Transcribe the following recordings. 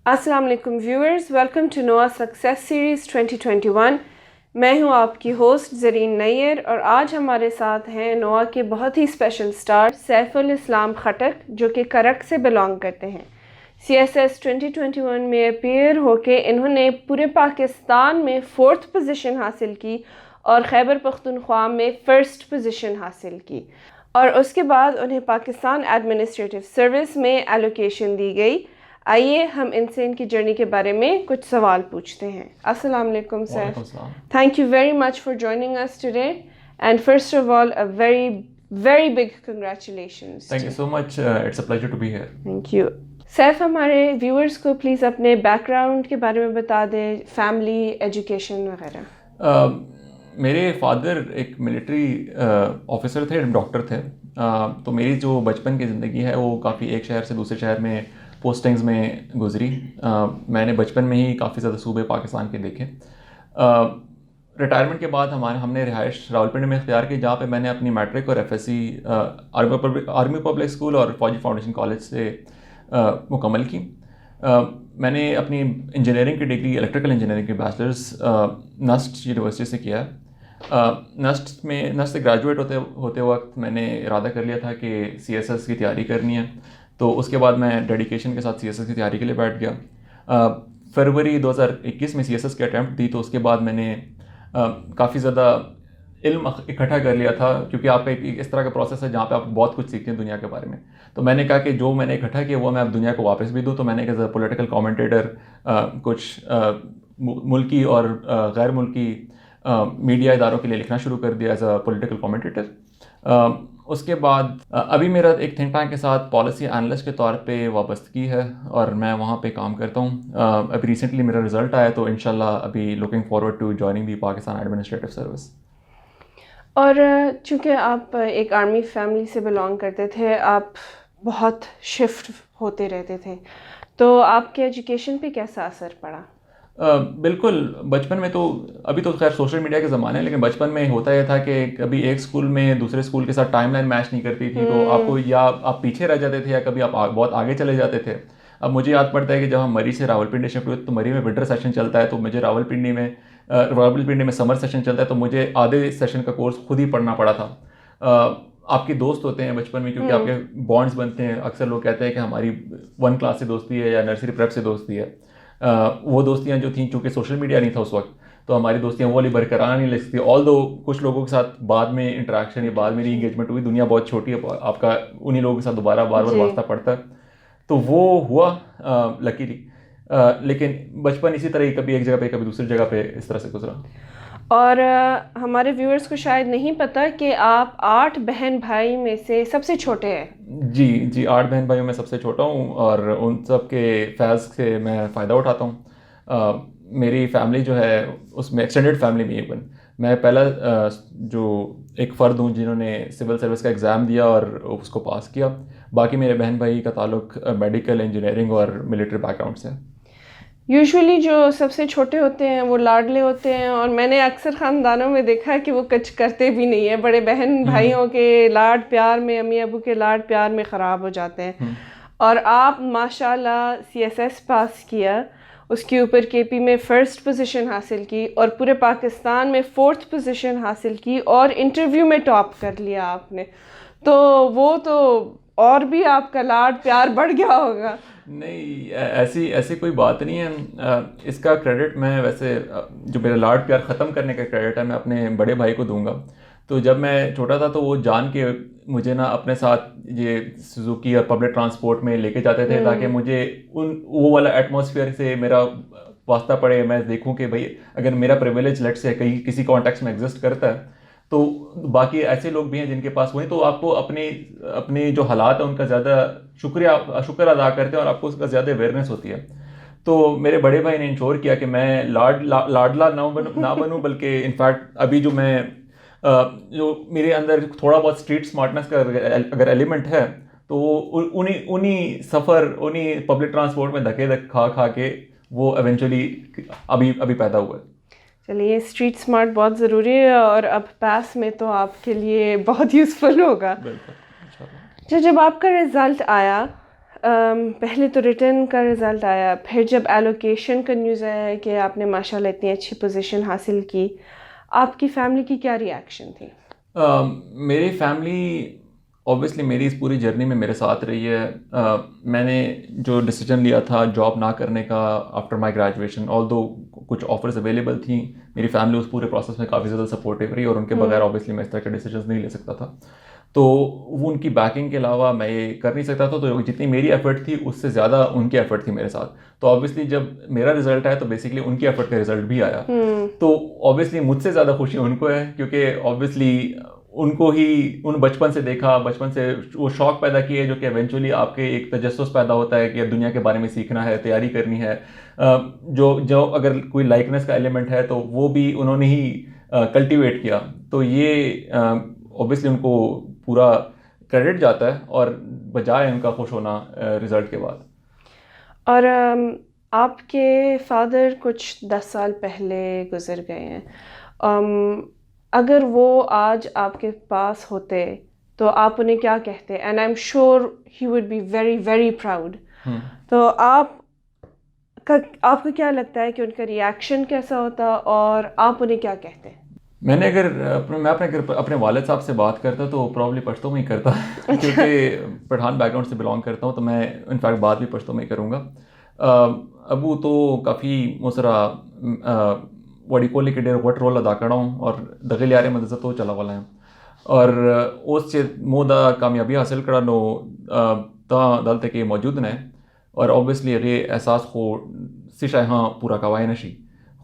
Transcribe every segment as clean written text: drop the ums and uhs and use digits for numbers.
अस्सलाम वालेकुम viewers, welcome to नोआ सक्सेस सीरीज़ 2021। मैं हूं आपकी होस्ट ज़रीन नैयर और आज हमारे साथ हैं नोआ के बहुत ही स्पेशल स्टार सैफुल इस्लाम खटक, जो कि करक से बिलोंग करते हैं। CSS 2021 में अपीयर होके इन्होंने पूरे पाकिस्तान में 4th पोजीशन हासिल की और खैबर पख्तूनख्वा में 1st पोजीशन हासिल की और उसके बाद उन्हें पाकिस्तान एडमिनिस्ट्रेटिव सर्विस में एलोकेशन दी गई। आइए हम इनसे इनकी जर्नी के बारे में कुछ सवाल पूछते हैं। अस्सलाम वालेकुम sir, thank you very much for joining us today and first of all a very big congratulations. Thank you so much, it's a pleasure to be here. Thank you. Saif, हमारे व्यूअर्स को प्लीज़ अपने background के बारे में बता दें, family, education वगैरह। मेरे फादर एक मिलिट्री ऑफिसर थे, डॉक्टर थे। तो मेरी जो बचपन की ज़िंदगी है वो काफ़ी एक शहर से दूसरे शहर में पोस्टिंग्स में गुजरी। मैंने बचपन में ही काफ़ी ज़्यादा सूबे पाकिस्तान के देखे। रिटायरमेंट के बाद हमने रिहाइश रावलपिंडी में इख्तियार की, जहाँ पे मैंने अपनी मैट्रिक और FSC आर्मी पब्लिक स्कूल और फौजी फाउंडेशन कॉलेज से मुकम्मल की। मैंने अपनी इंजीनियरिंग की डिग्री इलेक्ट्रिकल इंजीनियरिंग की बैचलर्स नस्ट यूनिवर्सिटी से किया है। नस्ट से ग्रेजुएट होते वक्त मैंने इरादा कर लिया था कि CSS की तैयारी करनी है, तो उसके बाद मैं डेडिकेशन के साथ CSS की तैयारी के लिए बैठ गया। फरवरी 2021 में CSS की अटैम्प्ट दी, तो उसके बाद मैंने काफ़ी ज़्यादा इल्म इकट्ठा कर लिया था, क्योंकि आपका एक इस तरह का प्रोसेस है जहाँ पे आप बहुत कुछ सीखते हैं दुनिया के बारे में। तो मैंने कहा कि जो मैंने इकट्ठा किया वो मैं अब दुनिया को वापस भी दूँ। तो मैंने एज अ पॉलिटिकल कमेंटेटर कुछ मुल्की और गैर मुल्की मीडिया इदारों के लिए लिखना शुरू कर दिया एज अ पॉलिटिकल कमेंटेटर। उसके बाद अभी मेरा एक थिंक टैंक के साथ पॉलिसी एनालिस्ट के तौर पे वाबस्तगी है और मैं वहाँ पे काम करता हूँ। अभी रिसेंटली मेरा रिज़ल्ट आया, तो इंशाल्लाह अभी looking forward to joining the Pakistan administrative service. और चूँकि आप एक आर्मी फैमिली से बिलोंग करते थे, आप बहुत शिफ्ट होते रहते थे, तो आपके एजुकेशन पे कैसा असर पड़ा? बिल्कुल, बचपन में तो अभी तो खैर सोशल मीडिया के ज़माने है, लेकिन बचपन में होता यह था कि कभी एक स्कूल में दूसरे स्कूल के साथ टाइमलाइन मैच नहीं करती थी, तो आपको या आप पीछे रह जाते थे या कभी आप बहुत आगे चले जाते थे। अब मुझे याद पड़ता है कि जब हम मरी से रावलपिंडी शिफ्ट हुए, तो मरी में विंटर सेशन चलता है, तो मुझे रावलपिंडी में समर सेशन चलता है, तो मुझे आधे सेशन का कोर्स खुद ही पढ़ना पड़ा था। आपके दोस्त होते हैं बचपन में, क्योंकि आपके बॉन्ड्स बनते हैं। अक्सर लोग कहते हैं कि हमारी 1 क्लास से दोस्ती है या नर्सरी प्रेप से दोस्ती है। वो दोस्तियाँ जो थी, चूँकि सोशल मीडिया नहीं था उस वक्त, तो हमारी दोस्तियाँ वो वाली बरकरार नहीं लगती। ऑल दो कुछ लोगों के साथ बाद में इंटरेक्शन या बाद में इंगेजमेंट हुई, दुनिया बहुत छोटी है, आपका उन्हीं लोगों के साथ दोबारा बार बार वास्ता पड़ता है, तो वो हुआ लकीली। लेकिन बचपन इसी तरह ही कभी एक जगह पे कभी दूसरी जगह पे इस तरह से गुजरा। और हमारे व्यूअर्स को शायद नहीं पता कि आप 8 बहन भाई में से सबसे छोटे हैं। जी, 8 बहन भाइयों में सबसे छोटा हूँ और उन सब के फैज़ से मैं फ़ायदा उठाता हूँ। मेरी फैमिली जो है उसमें एक्सटेंडेड फैमिली में इवन मैं पहला जो एक फ़र्द हूँ जिन्होंने सिविल सर्विस का एग्ज़ाम दिया और उसको पास किया। बाकी मेरे बहन भाई का ताल्लुक मेडिकल, इंजीनियरिंग और मिलिट्री बैकग्राउंड से। यूजुअली जो सबसे छोटे होते हैं वो लाडले होते हैं, और मैंने अक्सर ख़ानदानों में देखा है कि वो कुछ करते भी नहीं है। बड़े बहन भाइयों के लाड प्यार में, अम्मी अबू के लाड प्यार में ख़राब हो जाते हैं। और आप माशाल्लाह CSS पास किया, उसके ऊपर KP में 1st पोजीशन हासिल की और पूरे पाकिस्तान में 4th पोजीशन हासिल की और इंटरव्यू में टॉप कर लिया आपने, तो वो तो और भी आपका लाड प्यार बढ़ गया होगा। नहीं, ऐसी कोई बात नहीं है। इसका क्रेडिट मैं वैसे जो मेरा लाड प्यार ख़त्म करने का क्रेडिट है मैं अपने बड़े भाई को दूंगा। तो जब मैं छोटा था तो वो जान के मुझे ना अपने साथ ये सुजुकी और पब्लिक ट्रांसपोर्ट में लेके जाते थे, ताकि मुझे वो वाला एटमॉस्फेयर से मेरा वास्ता पड़े। मैं देखूं कि भाई अगर मेरा प्रिविलेज लेट से कहीं किसी कॉन्टेक्स्ट में एग्जिस्ट करता है, तो बाकी ऐसे लोग भी हैं जिनके पास वही, तो आपको अपने जो हालात है उनका ज़्यादा शुक्र अदा करते हैं और आपको उसका ज़्यादा अवेयरनेस होती है। तो मेरे बड़े भाई ने इंश्योर किया कि मैं लाडला ना बनूं, बल्कि इनफैक्ट अभी जो मेरे अंदर थोड़ा बहुत स्ट्रीट स्मार्टनेस का अगर एलिमेंट है, तो उन्हीं पब्लिक ट्रांसपोर्ट में धक्के खा के वो एवेंचुअली अभी पैदा हुआ है। चलिए, स्ट्रीट स्मार्ट बहुत ज़रूरी है और अब पास में तो आपके लिए बहुत यूज़फुल होगा। बिल्कुल। जब आपका रिज़ल्ट आया, पहले तो रिटर्न का रिज़ल्ट आया, फिर जब एलोकेशन का न्यूज़ आया है कि आपने माशाल्लाह इतनी अच्छी पोजीशन हासिल की, आपकी फ़ैमिली की क्या रिएक्शन थी? मेरी फैमिली ऑब्वियसली मेरी इस पूरी जर्नी में मेरे साथ रही है। मैंने जो डिसीजन लिया था जॉब ना करने का आफ्टर माय ग्रेजुएशन, ऑल्दो कुछ ऑफर्स अवेलेबल थी, मेरी फैमिली उस पूरे प्रोसेस में काफ़ी ज़्यादा सपोर्टिव रही और उनके बगैर ऑब्वियसली मैं इस तरह के डिसीजन नहीं ले सकता था। तो वो उनकी बैकिंग के अलावा मैं ये कर नहीं सकता था, तो जितनी मेरी एफर्ट थी उससे ज़्यादा उनकी एफर्ट थी मेरे साथ। तो ऑब्वियसली जब मेरा रिजल्ट आया तो बेसिकली उनकी एफर्ट का रिजल्ट भी आया। तो ऑब्वियसली मुझसे ज़्यादा खुशी उनको है, क्योंकि ऑब्वियसली उनको ही उन बचपन से देखा, बचपन से वो शौक पैदा किए जो कि एवेंचुअली आपके एक तजस्सुस पैदा होता है कि अब दुनिया के बारे में सीखना है, तैयारी करनी है। जो जो अगर कोई लाइकनेस का एलिमेंट है तो वो भी उन्होंने ही कल्टीवेट किया। तो ये ऑब्वियसली उनको पूरा क्रेडिट जाता है और बजाय उनका खुश होना रिजल्ट के बाद। और आपके फादर कुछ 10 साल पहले गुजर गए हैं। अगर वो आज आपके पास होते तो आप उन्हें क्या कहते? And I am sure he would be very very proud. तो आपको क्या लगता है कि उनका रिएक्शन कैसा होता और आप उन्हें क्या कहते? मैं अपने वालिद साहब से बात करता तो प्रॉब्ली पश्तो में ही करता क्योंकि पठान बैकग्राउंड से बिलोंग करता हूँ, तो मैं इनफैक्ट बात भी पश्तो में ही करूँगा। अबू तो काफ़ी मुसरा वड़ी को लेकर डेर वट रोल अदा करा हूँ और दगिल यारे मदद तो चला वाला है और उस मोदा कामयाबी हासिल करा नो दल तक मौजूद ने और ऑब्वियसली ये एहसास हो सिशा हाँ पूरा कवाए नशी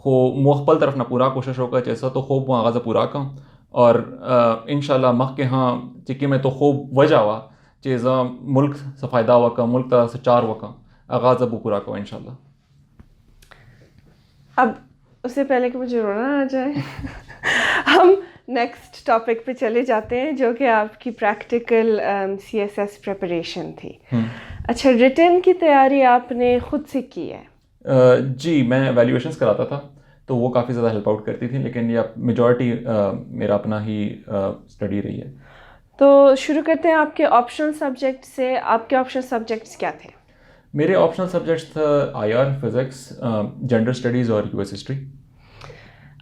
हो मुख्बल तरफ ना पूरा कोशिश होगा जैसा तो खूब वहाँ आगाज़ पूरा का और इंशाल्लाह मख के हाँ चिक्की में तो खूब वजह हुआ चीज़ा मुल्क से फ़ायदा हुआ का मुल्क तरह से चार हुआ का आगाज़ अबू पूरा का इंशाल्लाह। अब उससे पहले कि मुझे रोना आ जाए हम नेक्स्ट टॉपिक पे चले जाते हैं जो कि आपकी प्रैक्टिकल CSS प्रिपरेशन थी। अच्छा, रिटन की तैयारी आपने खुद से की है? जी, मैं वैल्यूएशंस कराता था तो वो काफ़ी ज़्यादा हेल्प आउट करती थी, लेकिन ये मेजॉरिटी मेरा अपना ही स्टडी रही है। तो शुरू करते हैं आपके ऑप्शनल सब्जेक्ट से। आपके ऑप्शनल सब्जेक्ट्स क्या थे? मेरे ऑप्शनल सब्जेक्ट्स थे IR, फिज़िक्स, जेंडर स्टडीज़ और US हिस्ट्री।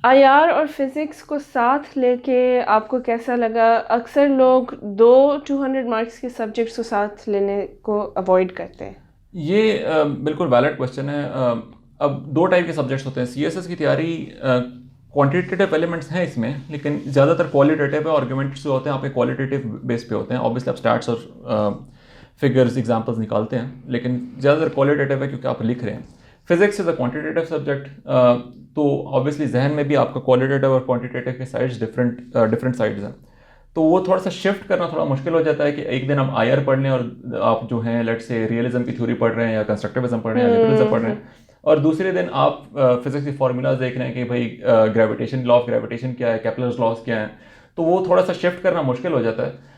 IR और फिज़िक्स को साथ लेके आपको कैसा लगा? अक्सर लोग 200 मार्क्स के सब्जेक्ट्स को साथ लेने को अवॉइड करते हैं। ये बिल्कुल वैलिड क्वेश्चन है। अब दो टाइप के सब्जेक्ट्स होते हैं। CSS की तैयारी क्वांटिटेटिव एलिमेंट्स हैं इसमें, लेकिन ज़्यादातर क्वालिटेटिव है। आर्गुमेंट्स जो होते हैं आपके क्वालिटेटिव बेस पे होते हैं। ऑब्वियसली आप स्टैट्स और फिगर्स एग्जांपल्स निकालते हैं, लेकिन ज़्यादातर क्वालिटेटिव है क्योंकि आप लिख रहे हैं। Physics is a quantitative subject, तो ऑब्वियसली जहन में भी आपका क्वालिटेटिव और क्वांटिटेटिव के साइड्स डिफरेंट साइड्स हैं, तो वो थोड़ा सा शिफ्ट करना थोड़ा मुश्किल हो जाता है कि एक दिन हम IR पढ़ लें और आप जो हैं लेट्स से रियलिज्म की थ्योरी पढ़ रहे हैं या कंस्ट्रक्टिविज्म पढ़ रहे हैं या लिबरलिज्म पढ़ रहे हैं, और दूसरे दिन आप फिजिक्स के फार्मूलाज देख रहे हैं कि भाई ग्रेविटेशन, लॉ ऑफ ग्रेविटेशन क्या है, केपलर्स लॉज क्या है, तो वो थोड़ा सा शिफ्ट करना मुश्किल हो जाता है।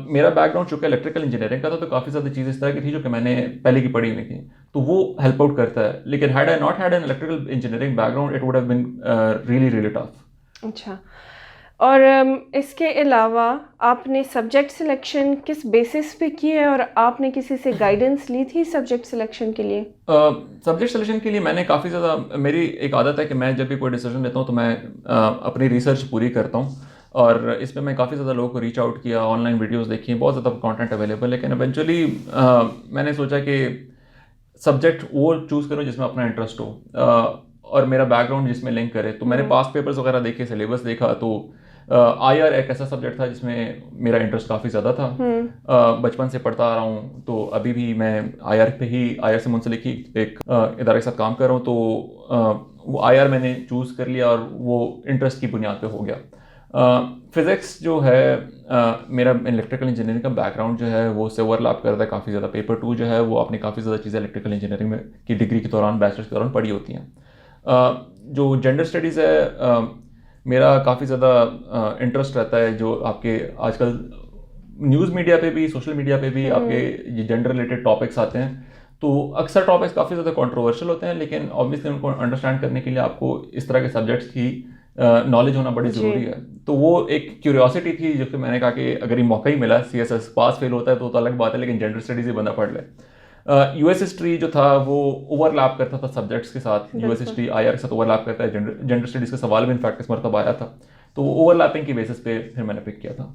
मेरा बैकग्राउंड चूँकि इलेक्ट्रिकल इंजीनियरिंग का था, तो काफ़ी ज़्यादा चीज़ इस तरह की थी जो कि मैंने पहले की पढ़ी हुई थी, तो वो हेल्प आउट करता है। लेकिन had I not had an electrical engineering background, it would have been really tough. अच्छा, और इसके अलावा आपने सब्जेक्ट सिलेक्शन किस बेसिस पे की है और आपने किसी से गाइडेंस ली थी सब्जेक्ट सिलेक्शन के लिए? सब्जेक्ट सिलेक्शन के लिए मैंने काफ़ी ज़्यादा, मेरी एक आदत है कि मैं जब भी कोई डिसीजन लेता हूँ तो मैं अपनी रिसर्च पूरी करता हूँ, और इसमें मैं काफ़ी ज़्यादा लोगों को रीच आउट किया, ऑनलाइन वीडियोस देखी, बहुत ज़्यादा कंटेंट अवेलेबल, लेकिन इवेंचुअली मैंने सोचा कि सब्जेक्ट वो चूज़ करूँ जिसमें अपना इंटरेस्ट हो और मेरा बैकग्राउंड जिसमें लिंक करे। तो मैंने पास्ट पेपर्स वगैरह देखे, सिलेबस देखा, तो IR एक ऐसा सब्जेक्ट था जिसमें मेरा इंटरेस्ट काफ़ी ज़्यादा था। बचपन से पढ़ता आ रहा हूँ, तो अभी भी मैं IR से मुंसलिक ही एक इदारे के साथ काम कर रहा हूँ, तो वो IR मैंने चूज़ कर लिया और वो इंटरेस्ट की बुनियाद पे हो गया। फिज़िक्स जो है मेरा इलेक्ट्रिकल इंजीनियरिंग का बैकग्राउंड जो है वो उससे ओवरलैप करता है काफ़ी ज़्यादा। पेपर 2 जो है वो आपने काफ़ी ज़्यादा चीज़ें इलेक्ट्रिकल इंजीनियरिंग में की डिग्री के दौरान, बैचलर्स के दौरान पढ़ी होती हैं। जो जेंडर स्टडीज़ है मेरा काफ़ी ज़्यादा इंटरेस्ट रहता है, जो आपके आजकल न्यूज़ मीडिया पे भी, सोशल मीडिया पे भी आपके ये जेंडर रिलेटेड टॉपिक्स आते हैं, तो अक्सर टॉपिक्स काफ़ी ज़्यादा कंट्रोवर्शियल होते हैं, लेकिन ऑब्वियसली उनको अंडरस्टैंड करने के लिए आपको इस तरह के सब्जेक्ट्स की नॉलेज होना बड़ी ज़रूरी है। तो वो एक क्यूरियोसिटी थी जो कि मैंने कहा कि अगर ये मौका ही मिला, CSS पास फेल होता है तो अलग बात है, लेकिन जेंडर स्टडीज़ ही बंदा पढ़ ले। यूएस हिस्ट्री जो था वो ओवरलैप करता था सब्जेक्ट्स के साथ, यूएस हिस्ट्री आईआर के साथ ओवरलैप करता है, जेंडर स्टडीज़ का सवाल भी इनफैक्ट इस मरतबा आया था, तो वो ओवरलैपिंग की बेसिस पे फिर मैंने पिक किया था।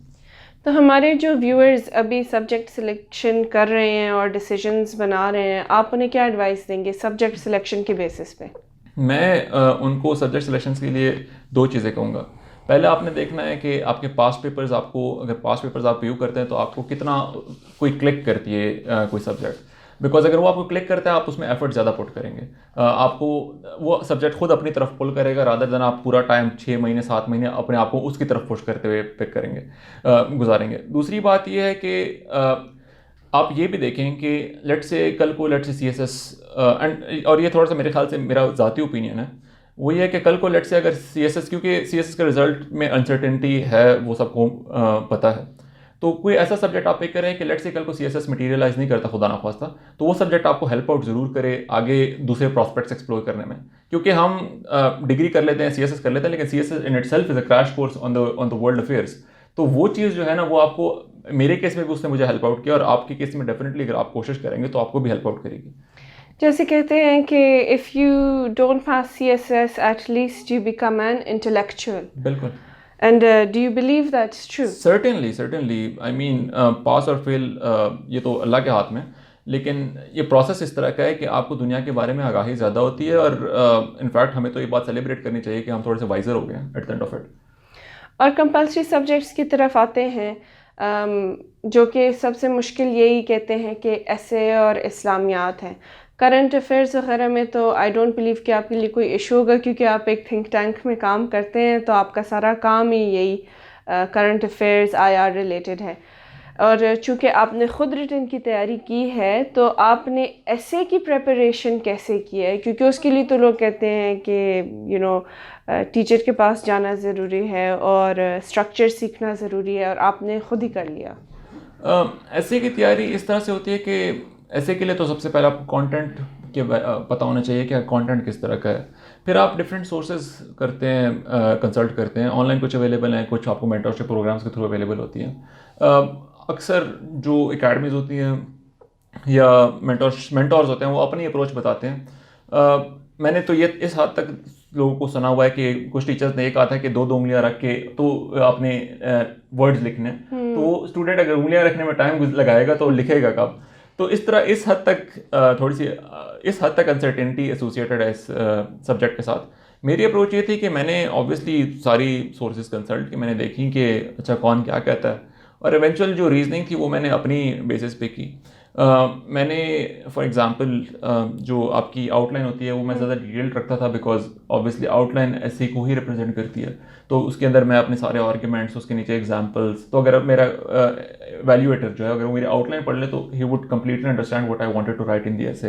तो हमारे जो व्यूअर्स अभी सब्जेक्ट सिलेक्शन कर रहे हैं और डिसीजंस बना रहे हैं, आप उन्हें क्या एडवाइस देंगे सब्जेक्ट सिलेक्शन की बेसिस पे? मैं उनको सब्जेक्ट सिलेक्शन के लिए दो चीज़ें कहूँगा। पहले आपने देखना है कि आपके पास्ट पेपर्स, आपको अगर पास्ट पेपर्स आप व्यू करते हैं तो आपको कितना कोई क्लिक करती है कोई सब्जेक्ट, बिकॉज अगर वो आपको क्लिक करता है आप उसमें एफर्ट ज़्यादा पुट करेंगे, आपको वो सब्जेक्ट खुद अपनी तरफ पुल करेगा रादर देन आप पूरा टाइम 6 महीने 7 महीने अपने आप को उसकी तरफ पुश करते हुए पिक करेंगे, गुजारेंगे। दूसरी बात ये है कि आप ये भी देखें कि लेट से कल को लेट से CSS एंड, और ये थोड़ा सा मेरे ख्याल से मेरा ज़ाती ओपिनियन है, वो ये है कि कल को लेट से अगर CSS, क्योंकि CSS का रिजल्ट में अनसर्टेनिटी है वो सबको पता है, तो कोई ऐसा सब्जेक्ट आप पिक करें कि लेट से कल को CSS मटीरियलाइज नहीं करता खुदा ना खास्ता, तो वो सब्जेक्ट आपको हेल्प आउट ज़रूर करे आगे दूसरे प्रॉस्पेक्ट्स एक्सप्लोर करने में। क्योंकि हम डिग्री कर लेते हैं, CSS कर लेते हैं, लेकिन CSS in itself is a crash course on the world affairs. तो वो चीज़ जो है ना वो आपको, मेरे केस में भी उसने मुझे हेल्प आउट किया, और आपके केस में डेफिनेटली अगर आप कोशिश करेंगे तो आपको भी हेल्प आउट करेगी। जैसे कहते हैं कि if you don't pass CSS at least you become an intellectual. बिल्कुल। And do you believe that's true? Certainly I mean pass और फेल ये तो अल्लाह के हाथ में, लेकिन ये प्रोसेस इस तरह का है कि आपको दुनिया के बारे में आगाही ज़्यादा होती है, और इनफैक्ट हमें तो ये बात सेलिब्रेट करनी चाहिए कि हम थोड़े से वाइजर हो गए हैं eight the end of it. और कंपल्सरी सब्जेक्ट्स की तरफ आते हैं, जो कि सबसे मुश्किल यही कहते हैं कि एसे और इस्लामियात हैं। करंट अफेयर्स वगैरह में तो आई डोंट बिलीव कि आपके लिए कोई इशू होगा, क्योंकि आप एक थिंक टैंक में काम करते हैं, तो आपका सारा काम ही यही करंट अफेयर्स IR रिलेटेड है। और चूँकि आपने ख़ुद रिटन की तैयारी की है, तो आपने ऐसे की प्रिपरेशन कैसे की है? क्योंकि उसके लिए तो लोग कहते हैं कि टीचर के पास जाना ज़रूरी है और स्ट्रक्चर सीखना ज़रूरी है, और आपने ख़ुद ही कर लिया। ऐसे की तैयारी इस तरह से होती है कि ऐसे के लिए तो सबसे पहले आपको कंटेंट के पता होना चाहिए कि कंटेंट किस तरह का है। फिर आप डिफरेंट सोर्सेज करते हैं, कंसल्ट करते हैं, ऑनलाइन कुछ अवेलेबल हैं, कुछ आपको मेंटरशिप प्रोग्राम्स के थ्रू अवेलेबल होती हैं। अक्सर जो एकेडमीज़ होती हैं या मेंटोर्स होते हैं वो अपनी अप्रोच बताते हैं। मैंने तो ये इस हद तक लोगों को सुना हुआ है कि कुछ टीचर्स ने ये कहा था कि दो उंगलियां रख के तो आपने वर्ड्स लिखने, तो स्टूडेंट अगर उंगलियां रखने में टाइम लगाएगा तो लिखेगा कब? तो इस तरह इस हद तक अनसर्टेनिटी एसोसिएटेड है इस सब्जेक्ट के साथ। मेरी अप्रोच ये थी कि मैंने ऑब्वियसली सारी सोर्सेज कंसल्ट की, मैंने देखी कि अच्छा कौन क्या कहता है, और इवेंचुअल जो रीजनिंग थी वो मैंने अपनी बेसिस पे की। मैंने फॉर एग्जांपल जो आपकी आउटलाइन होती है वो मैं ज़्यादा डिटेल्ड रखता था, बिकॉज ऑब्वियसली आउटलाइन ऐसे को ही रिप्रेजेंट करती है, तो उसके अंदर मैं अपने सारे आर्ग्यूमेंट्स, उसके नीचे एग्जांपल्स, तो अगर मेरा वैल्यूएटर जो है अगर वो मेरी आउटलाइन पढ़ ले तो he would completely understand what I wanted to write in the essay.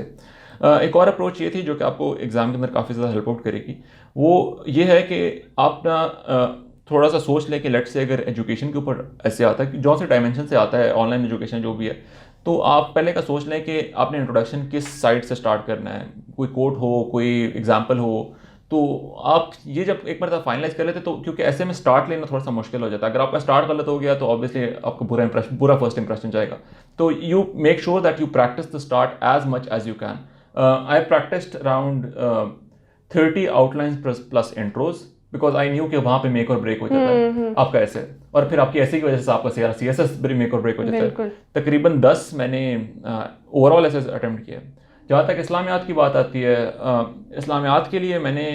एक और अप्रोच ये थी जो कि आपको एग्जाम के अंदर काफ़ी ज़्यादा हेल्प आउट करेगी, वो ये है कि आप ना थोड़ा सा सोच लें कि लेट से अगर एजुकेशन के ऊपर ऐसे आता है कि जो से डायमेंशन से आता है ऑनलाइन एजुकेशन जो भी है, तो आप पहले का सोच लें कि आपने इंट्रोडक्शन किस साइड से स्टार्ट करना है, कोई कोट हो, कोई एग्जाम्पल हो, तो आप ये जब एक बार फाइनलाइज कर लेते तो, क्योंकि ऐसे में स्टार्ट लेना थोड़ा सा मुश्किल हो जाता है। अगर आपका स्टार्ट गलत हो गया तो ऑब्वियसली आपका पूरा फर्स्ट इंप्रेशन जाएगा। तो you make sure that you practise the start as much as you can. I practised around 30 outlines plus intros, because I knew कि वहाँ पे मेक और ब्रेक हो जाता है आपका ऐसे, और फिर आपकी ऐसे की वजह से आपका CSS भी मेक और ब्रेक हो जाता है। तकरीबन 10 मैंने ओवरऑल ऐसे अटेम्प्ट किया। जहाँ तक इस्लामियात की बात आती है, इस्लामियात के लिए मैंने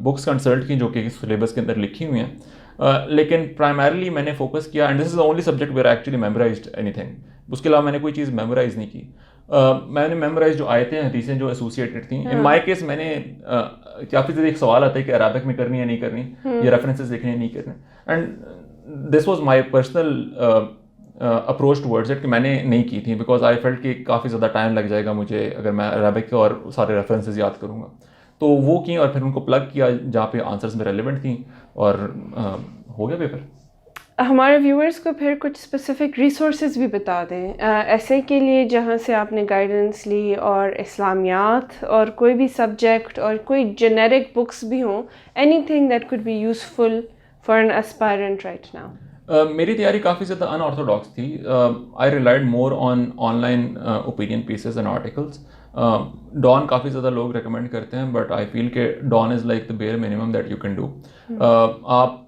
बुक्स कंसल्ट की जो कि सिलेबस के अंदर लिखी हुई हैं, लेकिन प्राइमरली मैंने फोकस किया, and this is the only subject where actually memorised anything. उसके अलावा मैंने कोई चीज़ मेमोराइज नहीं की। मैंने मेमोराइज जो आयतें हदीसें जो एसोसिएटेड थी, इन माय केस मैंने काफ़ी ज़्यादा एक सवाल आता है कि अरबिक में करनी है नहीं करनी, या रेफरेंसेस लिखने नहीं करने, and this was my personal approach towards it कि मैंने नहीं की थी, बिकॉज आई फेल्ट कि काफ़ी ज़्यादा टाइम लग जाएगा मुझे अगर मैं अरबिक और सारे रेफरेंसेस याद करूँगा। तो वो की और फिर उनको प्लग किया जहाँ पे आंसर्स में रेलिवेंट थी, और हो गया पेपर। हमारे व्यूअर्स को फिर कुछ स्पेसिफिक रिसोर्सेज भी बता दें ऐसे के लिए जहाँ से आपने गाइडेंस ली, और इस्लामियात और कोई भी सब्जेक्ट और कोई जेनेरिक बुक्स भी हों, anything that could be useful for an aspirant right now. मेरी तैयारी काफ़ी ज़्यादा अनऑर्थोडॉक्स थी. I relied more on online opinion pieces and articles. Dawn काफ़ी ज़्यादा लोग रिकमेंड करते हैं, बट आई फील के Dawn is like the bare minimum that you can do. आप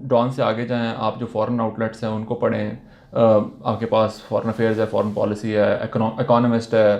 डॉन से आगे जाएं, आप जो फॉरेन आउटलेट्स हैं उनको पढ़ें. आपके पास फॉरेन अफेयर्स है, फॉरेन पॉलिसी है, इकोनॉमिस्ट है,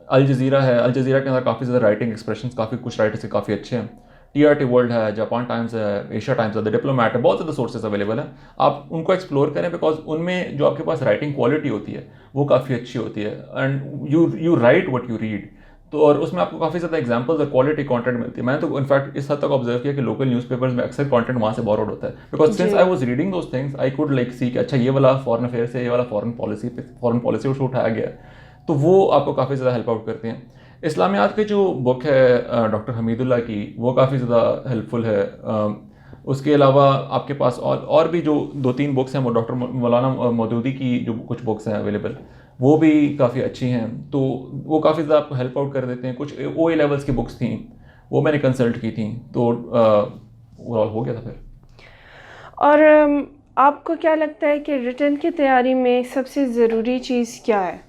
अल जज़ीरा है. अल जज़ीरा के अंदर काफ़ी ज़्यादा राइटिंग एक्सप्रेशंस काफ़ी कुछ राइटर्स के काफ़ी अच्छे हैं. TRT वर्ल्ड है, जापान टाइम्स है, एशिया टाइम्स है, द डिप्लोमेट है, बहुत ज़्यादा सोर्सेज अवेलेबल हैं. आप उनको एक्सप्लोर करें, बिकॉज उनमें जो आपके पास राइटिंग क्वालिटी होती है वो काफ़ी अच्छी होती है. And you right what you read. तो और उसमें आपको काफ़ी ज़्यादा एग्जांपल्स और क्वालिटी कंटेंट मिलती है. मैंने तो इनफैक्ट इस हद तक ऑब्जर्व किया कि लोकल न्यूज़पेपर्स में अक्सर कंटेंट वहाँ से बोरोड होता है, because since I was reading those things I could like see कि अच्छा ये वाला फॉरेन अफेयर्स है, ये वाला फॉरेन पॉलिसी उसे उठाया गया है. तो वो आपको काफ़ी ज़्यादा हेल्प आउट करते हैं. इस्लामियात की जो बुक है डॉक्टर हमीदुल्लाह की, वो काफ़ी ज़्यादा हेल्पफुल है. उसके अलावा आपके पास और भी जो 2-3 बुक्स हैं, वो डॉक्टर मौलाना मौदूदी की जो कुछ बुक्स हैं अवेलेबल, वो भी काफ़ी अच्छी हैं. तो वो काफ़ी ज़्यादा आपको हेल्प आउट कर देते हैं. कुछ OA लेवल्स की बुक्स थी, वो मैंने कंसल्ट की थी, तो ओवरऑल हो गया था फिर. और आपको क्या लगता है कि रिटन की तैयारी में सबसे ज़रूरी चीज़ क्या है?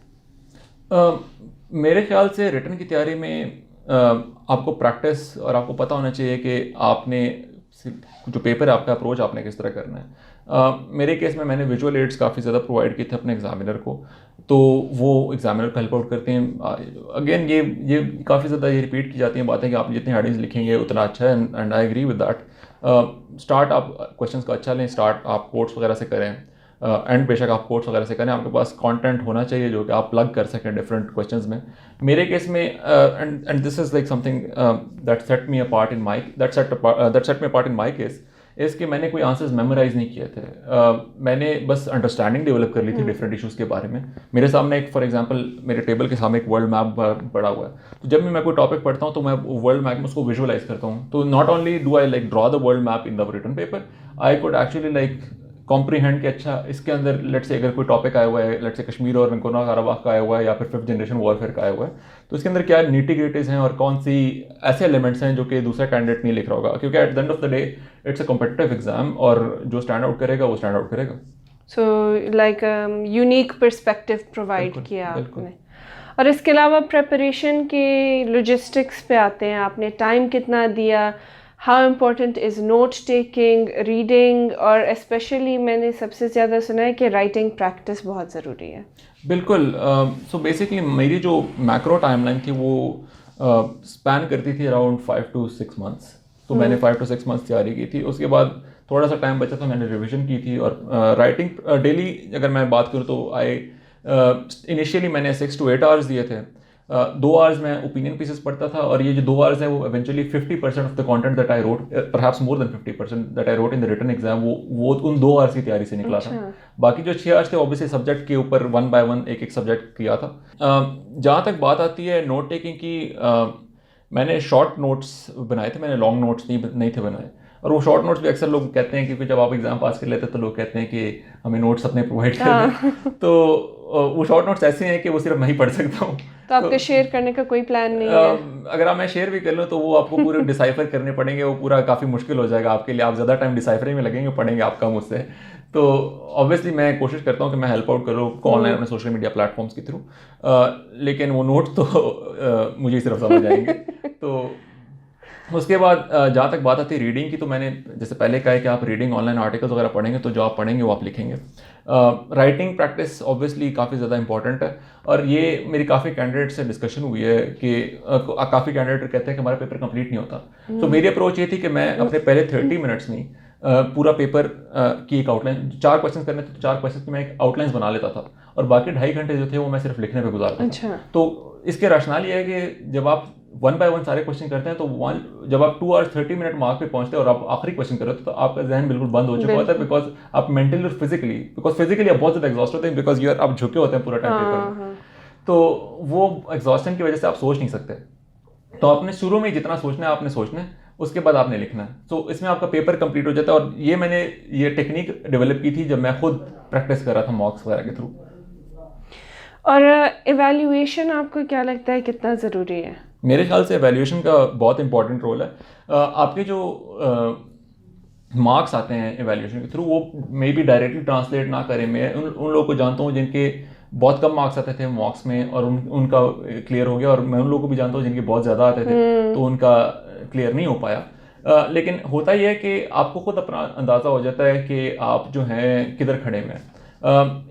मेरे ख्याल से रिटन की तैयारी में आपको प्रैक्टिस और आपको पता होना चाहिए कि आपने जो पेपर है आपका अप्रोच आपने किस तरह करना है. मेरे केस में मैंने विजुअल एड्स काफ़ी ज़्यादा प्रोवाइड किए थे अपने एग्जामिनर को, तो वो एग्जामिनर को हेल्प आउट करते हैं. अगेन ये काफ़ी ज़्यादा ये रिपीट की जाती हैं बातें कि आप जितने हेडिंग्स लिखेंगे उतना अच्छा है, and I agree with that. Start आप क्वेश्चंस का अच्छा लें, स्टार्ट आप कोट्स वगैरह से करें, एंड बेशक आप कोट्स वगैरह से करें. आपके पास कंटेंट होना चाहिए जो कि आप प्लग कर सकें डिफरेंट क्वेश्चंस में. मेरे केस में and this is like something that set me apart in my case is कि मैंने कोई आंसर्स मेमोराइज नहीं किए थे. मैंने बस अंडरस्टैंडिंग डेवलप कर ली थी डिफरेंट इशूज़ के बारे में. मेरे सामने एक फॉर एग्जांपल मेरे टेबल के सामने एक वर्ल्ड मैप पड़ा हुआ है, तो जब भी मैं कोई टॉपिक पढ़ता हूँ तो मैं वर्ल्ड मैप में उसको विजुअलाइज करता हूँ. तो not only do I like draw the world map in the written paper, I could actually like comprehend कि अच्छा इसके अंदर लेट्स से अगर कोई टॉपिक आया हुआ है, लेट्स से कश्मीर और नगोर्नो काराबाख का आया हुआ है या फिर 5th जनरेशन वॉरफेयर का आया हुआ है, तो इसके अंदर क्या नीटी ग्रिटीज हैं और कौन सी ऐसे एलिमेंट्स हैं जो कि दूसरा कैंडिडेट नहीं लिख रहा होगा. क्योंकि eight the end of the day it's a competitive exam, और जो स्टैंड आउट करेगा वो स्टैंड आउट करेगा. So like unique perspective provide किया आपने. और इसके अलावा प्रिपरेशन के लॉजिस्टिक्स पे आते हैं, आपने टाइम कितना दिया, how important is note taking, reading, और स्पेशली मैंने सबसे ज़्यादा सुना है कि राइटिंग प्रैक्टिस बहुत ज़रूरी है. बिल्कुल. सो बेसिकली मेरी जो मैक्रो टाइमलाइन थी वो स्पैन करती थी अराउंड 5 to 6 months. तो मैंने 5 to 6 months तैयारी की थी. उसके बाद थोड़ा सा टाइम बचा था, मैंने रिविजन की थी. और राइटिंग डेली अगर मैं बात करूँ तो इनिशियली मैंने 6 to 8 hours दिए थे. 2 hours मैं ओपिनियन पीसेस पढ़ता था, और ये जो 2 hours है वो eventually 50% of the content that I wrote, perhaps more than 50% that I wrote in the written exam, वो उन 2 hours की तैयारी से निकला था. बाकी जो 6 hours थे ऑब्वियसली सब्जेक्ट के ऊपर 1 by 1 एक सब्जेक्ट किया था. जहाँ तक बात आती है नोट टेकिंग की, मैंने शॉर्ट नोट्स बनाए थे, मैंने लॉन्ग नोट्स नहीं थे बनाए. और वो शॉर्ट नोट्स भी अक्सर लोग कहते हैं क्योंकि जब आप एग्जाम पास कर लेते हैं तो लोग कहते हैं कि हमें नोट्स अपने प्रोवाइड कर दें. तो वो शॉर्ट नोट्स ऐसे हैं कि वो सिर्फ मैं ही पढ़ सकता हूँ. तो आपका शेयर करने का कोई प्लान नहीं है? अगर आप मैं शेयर भी कर लूँ तो वो आपको पूरे डिसाइफर करने पड़ेंगे, वो पूरा काफ़ी मुश्किल हो जाएगा आपके लिए. आप ज़्यादा टाइम डिसाइफरिंग में लगेंगे, पढ़ेंगे आप कम उससे. तो ऑब्वियसली मैं कोशिश करता हूँ कि मैं हेल्प आउट करूँ ऑनलाइन अपने सोशल मीडिया प्लेटफॉर्म्स के थ्रू, लेकिन वो नोट तो मुझे सिर्फ समझ आएंगे. तो उसके बाद जहाँ तक बात आती है रीडिंग की, तो मैंने जैसे पहले कहा है कि आप रीडिंग ऑनलाइन आर्टिकल्स वगैरह पढ़ेंगे तो जो आप पढ़ेंगे वो आप लिखेंगे. राइटिंग प्रैक्टिस ऑब्वियसली काफ़ी ज़्यादा इंपॉर्टेंट है, और ये मेरी काफ़ी कैंडिडेट से डिस्कशन हुई है कि काफ़ी कैंडिडेट कहते हैं कि हमारा पेपर कंप्लीट नहीं होता. तो मेरी अप्रोच ये थी कि मैं अपने पहले 30 मिनट्स में पूरा पेपर की एक आउटलाइन, 4 क्वेश्चन करने थे तो 4 क्वेश्चन की मैं एक आउटलाइन बना लेता था, और बाकी 2.5 घंटे जो थे वो मैं सिर्फ लिखने पे गुजारता था. तो इसके रैशनल ये है कि जब आप 1 by 1 सारे क्वेश्चन करते हैं तो जब आप 2 hours 30 minute मार्क पे पहुंचते हैं और आप आखिरी क्वेश्चन कर रहे हो तो आपका जहन बिल्कुल बंद हो चुका होता है, बिकॉज आप मेंटली और फिजिकली आप बहुत ज़्यादा एग्जॉस्ट होते हैं, बिकॉज आप झुके होते हैं पूरा टाइम पेपर में. तो वो एग्जॉस्टन की वजह से आप सोच नहीं सकते. तो आपने शुरू में जितना सोचना है आपने सोचना है, उसके बाद आपने लिखना है. तो इसमें आपका पेपर कंप्लीट हो जाता है. और ये मैंने ये टेक्निक डेवलप की थी जब मैं खुद प्रैक्टिस कर रहा था मॉक्स वगैरह के थ्रू. और एवेल्युएशन आपको क्या लगता है कितना ज़रूरी है? मेरे ख्याल से एवेल्युएशन का बहुत इंपॉर्टेंट रोल है. आपके जो मार्क्स आते हैं एवेल्यूएशन के थ्रू, वो मे बी डायरेक्टली ट्रांसलेट ना करें। मैं उन लोगों को जानता हूँ जिनके बहुत कम मार्क्स आते थे मॉक्स में और उनका क्लियर हो गया, और मैं उन लोगों को भी जानता हूँ जिनके बहुत ज़्यादा आते थे तो उनका क्लियर नहीं हो पाया। लेकिन होता ही है कि आपको खुद अपना अंदाज़ा हो जाता है कि आप जो हैं किधर खड़े हुए हैं।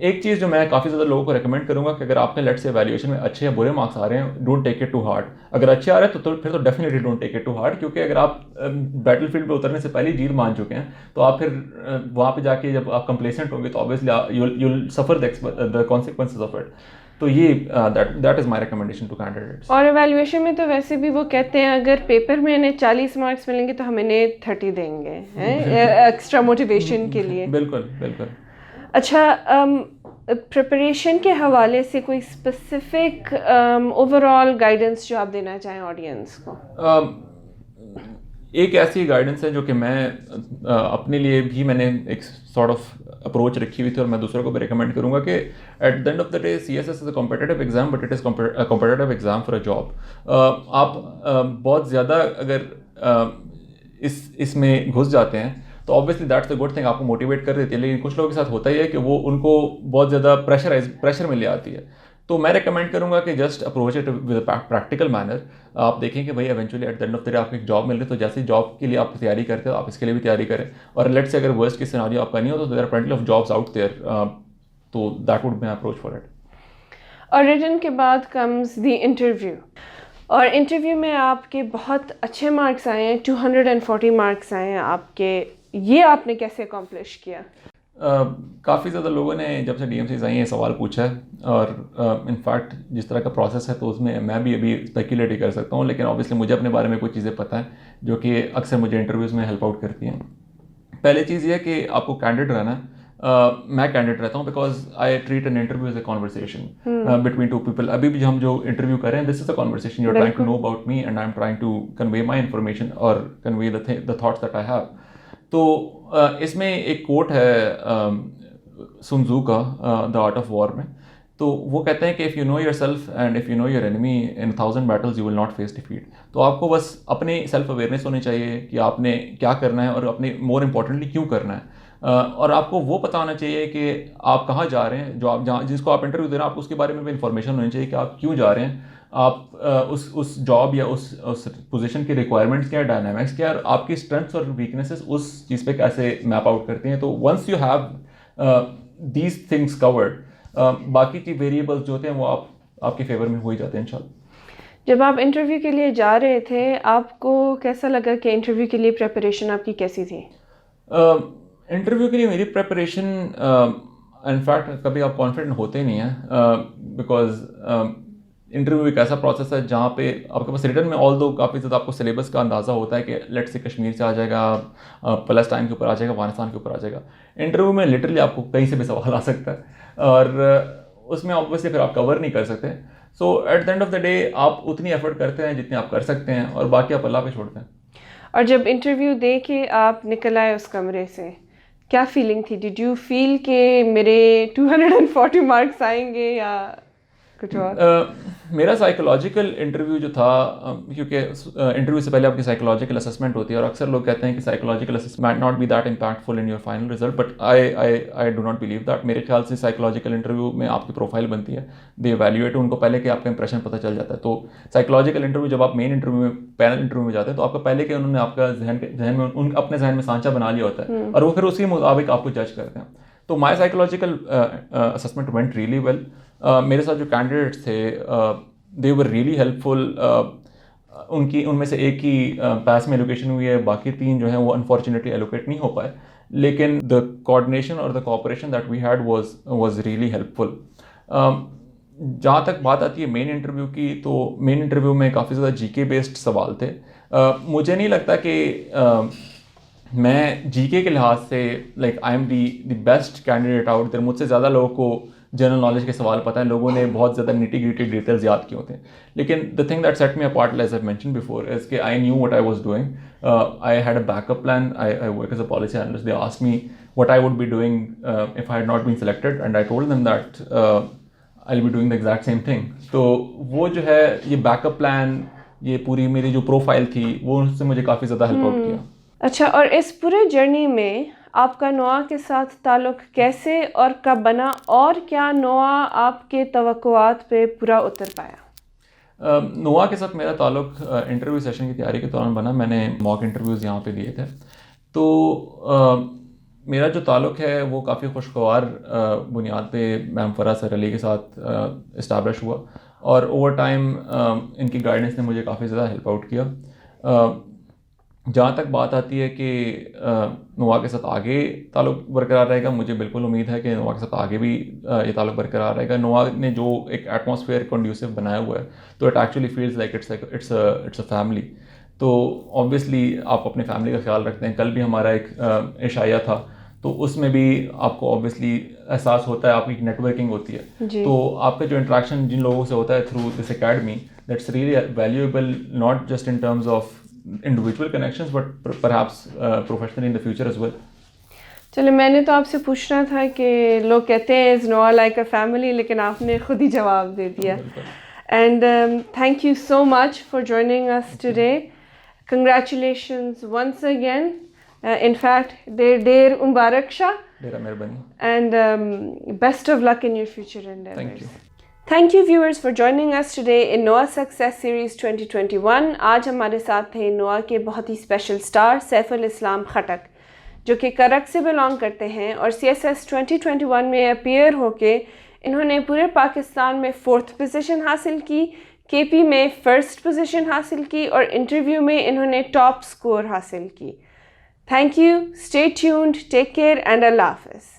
एक चीज़ जो मैं काफ़ी ज़्यादा लोगों को रेकमेंड करूंगा कि अगर आपके लेट्स से एवेल्यूएशन में अच्छे या बुरे मार्क्स आ रहे हैं, don't take it to heart. अगर अच्छे आ रहे हैं तो फिर तो definitely don't take it to heart, क्योंकि अगर आप बैटल फील्ड पे उतरने से पहले जीत मान चुके हैं तो आप फिर वहाँ पे जाके जब आप कंप्लेसेंट होंगे तो obviously you'll suffer the consequences of it. तो ये that is my recommendation to candidates. और एवेल्यूएशन में तो वैसे भी वो कहते हैं अगर पेपर में इन्हें 40 मार्क्स मिलेंगे तो हम इन्हें 30 देंगे हैं एक्स्ट्रा मोटिवेशन के लिए। बिल्कुल बिल्कुल। अच्छा, प्रिपरेशन के हवाले से कोई स्पेसिफिक ओवरऑल गाइडेंस जो आप देना चाहें ऑडियंस को? एक ऐसी गाइडेंस है जो कि मैं अपने लिए भी मैंने एक सॉर्ट ऑफ अप्रोच रखी हुई थी और मैं दूसरों को भी रिकमेंड करूंगा कि eight the end of the day CSS is a competitive exam, but it is competitive exam for a job. आप बहुत ज़्यादा अगर इसमें घुस जाते हैं तो obviously that's the good thing, आपको मोटिवेट कर देती है। लेकिन कुछ लोगों के साथ होता ही है कि वो उनको बहुत ज़्यादा प्रेशर में ले आती है। तो मैं रिकमेंड करूंगा कि just approach it with practical manner. आप देखें कि भाई eventually eight the end of the day आपको एक जॉब मिल रही है, तो जैसे जॉब के लिए आप तैयारी करते हो आप इसके लिए भी तैयारी करें। और लेट्स से अगर वर्स्ट केस सिनेरियो आपका नहीं हो तो there are plenty of jobs out there, तो that would be my approach for it. और रिटन के बाद कम्स द इंटरव्यू, और इंटरव्यू में आपके बहुत अच्छे मार्क्स आए हैं, 240 मार्क्स आए हैं आपके। ये आपने कैसे अकम्प्लिश किया? काफ़ी ज़्यादा लोगों ने जब से DMCs आई हैं सवाल पूछा है, और इनफैक्ट जिस तरह का प्रोसेस है तो उसमें मैं भी अभी स्पेकुलेट ही कर सकता हूँ, लेकिन ऑब्वियसली मुझे अपने बारे में कुछ चीज़ें पता है जो कि अक्सर मुझे इंटरव्यूज़ में हेल्प आउट करती हैं। पहली चीज़ ये है कि आपको कैंडिडेट रहना है। मैं कैंडिडेट रहता हूँ because I treat an interview as a conversation between two people. अभी भी हम जो इंटरव्यू कर रहे हैं, this is a conversation, you are trying to know about me and I am trying to convey my information और convey the thoughts that I have. तो इसमें एक कोट है सुन त्सू का द आर्ट ऑफ वॉर में, तो वो कहते हैं कि if you know your self and if you know your enemy in 1000 battles you will not face defeat. तो आपको बस अपने सेल्फ अवेयरनेस होनी चाहिए कि आपने क्या करना है और अपने मोर इम्पोर्टेंटली क्यों करना है। और आपको वो पता होना चाहिए कि आप कहाँ जा रहे हैं, जो आप जहाँ जिसको आप इंटरव्यू दे रहे हैं आपको उसके बारे में भी इन्फॉर्मेशन होनी चाहिए कि आप क्यों जा रहे हैं, आप उस जॉब या उस पोजीशन की रिक्वायरमेंट्स क्या है, डायनामिक्स क्या है, और आपकी स्ट्रेंथ्स और वीकनेसेस उस चीज़ पे कैसे मैप आउट करती हैं। तो once you have these things covered, बाकी की वेरिएबल्स जो होते हैं वो आपके फेवर में हो ही जाते हैं इंशाल्लाह। जब आप इंटरव्यू के लिए जा रहे थे आपको कैसा लगा कि इंटरव्यू के लिए प्रिपरेशन आपकी कैसी थी? इंटरव्यू के लिए मेरी प्रिपरेशन, इनफैक्ट कभी आप कॉन्फिडेंट होते नहीं हैं, बिकॉज इंटरव्यू एक ऐसा प्रोसेस है जहाँ पे आपके पास रिटर्न में ऑल दो काफ़ी ज़्यादा आपको सिलेबस का अंदाज़ा होता है कि लेट से कश्मीर से आ जाएगा, पैलेस्टाइन के ऊपर आ जाएगा, अफगानिस्तान के ऊपर आ जाएगा। इंटरव्यू में लिटरली आपको कहीं से भी सवाल आ सकता है और उसमें ऑब्वियसली फिर आप कवर नहीं कर सकते। So at the end of the day आप उतनी एफर्ट करते हैं जितनी आप कर सकते हैं और बाकी आप अल्लाह पे छोड़ते हैं। और जब इंटरव्यू दे के आप निकल आए उस कमरे से, क्या फीलिंग थी? डिड यू फील कि मेरे 240 मार्क्स आएंगे या कुछ और? मेरा साइकोलॉजिकल इंटरव्यू जो था, क्योंकि इंटरव्यू से पहले आपकी साइकोलॉजिकल असेसमेंट होती है और अक्सर लोग कहते हैं कि psychological assessment not be that impactful in your final result, but I do not believe that. मेरे ख्याल से साइकोलॉजिकल इंटरव्यू में आपकी प्रोफाइल बनती है, दे इवैल्यूएट उनको पहले कि आपका इंप्रेशन पता चल जाता है। तो साइकोलॉजिकल इंटरव्यू जब आप मेन इंटरव्यू में पैनल इंटरव्यू में जाते हैं तो आपका पहले के उन्होंने आपका अपने जहन में सांचा बना लिया होता है और वो फिर उसी मुताबिक आपको जज करते हैं। तो my psychological assessment went really well. मेरे साथ जो कैंडिडेट्स थे दे वर रियली हेल्पफुल। उनमें से एक ही पास में एलोकेशन हुई है, बाकी 3 जो हैं वो अनफॉर्चुनेटली एलोकेट नहीं हो पाए, लेकिन द कोऑर्डिनेशन और the cooperation that we had was really helpful. जहाँ तक बात आती है मेन इंटरव्यू की, तो मेन इंटरव्यू में काफ़ी ज़्यादा जीके बेस्ड सवाल थे। मुझे नहीं लगता कि मैं जीके के लिहाज से like I am the best candidate out there. मुझसे ज़्यादा लोगों को जनरल नॉलेज के सवाल पता है, लोगों ने बहुत ज़्यादा निटी ग्रिटी डिटेल्स याद किए होते हैं। लेकिन the thing that set me apart, as I mentioned before, is कि I knew what I was doing. I had a backup plan. I work as a policy analyst. They asked me what I would be doing if I had not been selected and I told them that I will be doing the exact same thing. तो वो जो है ये backup plan, ये पूरी मेरी जो profile थी वो उससे मुझे काफ़ी ज़्यादा हेल्प आउट किया। अच्छा, और इस पूरे जर्नी में आपका नोआ के साथ ताल्लुक़ कैसे और कब बना, और क्या नोआ आपके तवक्कुआत पे पूरा उतर पाया? नोआ के साथ मेरा ताल्लुक़ इंटरव्यू सेशन की तैयारी के दौरान बना। मैंने मॉक इंटरव्यूज़ यहाँ पे दिए थे, तो मेरा जो ताल्लुक़ है वो काफ़ी खुशगवार बुनियाद पे मैम फ़राह सर अली के साथ इस्टेब्लिश हुआ, और ओवर टाइम इनकी गाइडेंस ने मुझे काफ़ी ज़्यादा हेल्प आउट किया। जहाँ तक बात आती है कि नोआ के साथ आगे ताल्लुक़ बरकरार रहेगा, मुझे बिल्कुल उम्मीद है कि नोआ के साथ आगे भी ये ताल्लुक़ बरकरार रहेगा। नोआ ने जो एक एटमॉस्फेयर कंड्यूसिव बनाया हुआ है, तो it actually feels like it's a family. तो ऑब्वियसली आप अपने फैमिली का ख्याल रखते हैं। कल भी हमारा एक इशाया था, तो उसमें भी आपको ऑब्वियसली एहसास होता है, आपकी नेटवर्किंग होती है, तो आपका जो इंटरेक्शन जिन लोगों से होता है through this academy, that's really valuable, not just in terms of individual connections but perhaps professionally in the future as well. चलो, मैंने तो आपसे पूछना था कि लोग कहते हैं इज़ नोआ लाइक अ फैमिली, लेकिन आपने खुद ही जवाब दे दिया। And thank you so much for joining us today. Congratulations once again, in fact ढेर मुबारक शाह, ढेर मेहरबानी, and best of luck in your future endeavors. Thank you. Thank you viewers for joining us today in Noah Success Series 2021. आज हमारे साथ थे नोआ के बहुत ही स्पेशल स्टार सैफुल इस्लाम खटक, जो कि करक से बिलोंग करते हैं, और CSS 2021 में अपीयर होके इन्होंने पूरे पाकिस्तान में 4th पोजीशन हासिल की, KP में 1st पोजीशन हासिल की, और इंटरव्यू में इन्होंने टॉप स्कोर हासिल की। Thank you, stay tuned, take care and अल्लाह हाफ़िज़।